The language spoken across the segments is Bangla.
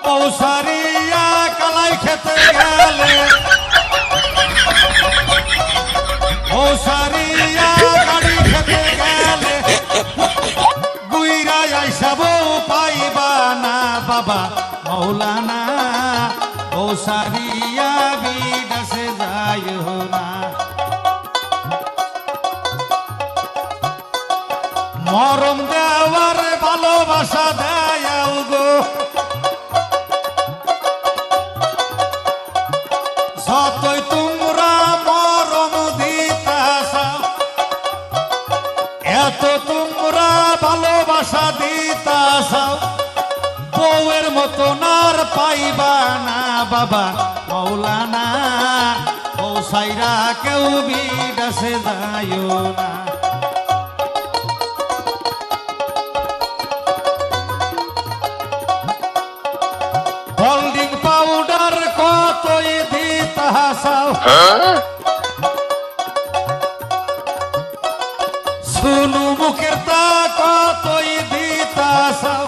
পৌসারিয়া কালাই খেতে গেলে পৌসারিয়া গাড়ি খেতে গেলে গুইরা আইসাব পাইবা না বাবা মৌলানা পৌসারিয়া বিদেশে যায় না মরম দেওয়ার ভালোবাসা দেয় গো যতই তোমরা মরম দিতাছ এত তোমরা ভালোবাসা দিতাছ বউয়ের মতন আর পাইবা না বাবা মৌলানা পৌসাইরা কেউ বিদেশে যায় না হোল্ডিং পাউডার কতই দিতাছাও শুনু মুখের তা কতই দিতাছাও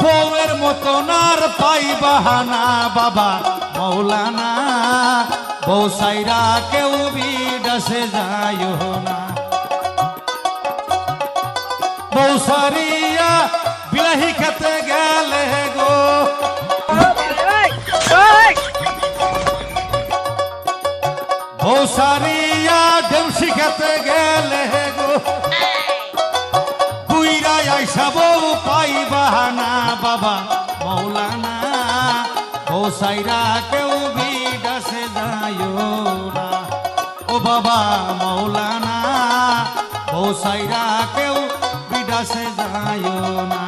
বউয়ের মতন আর পাইবা না বাবা মৌলানা পৌসাইরা কেউ বিদেশে যায় না পৌসারিয়া বিলাহি খেতে গেলে গো পৌসারিয়া ডেমসি খেতে গেলে গো বুইরা আইসাব পাইবা না বাবা মৌলানা পৌসাইরা কেউ বিদেশে যায় না ও বাবা মৌলানা পৌসাইরা কেউ বিদেশে যায় না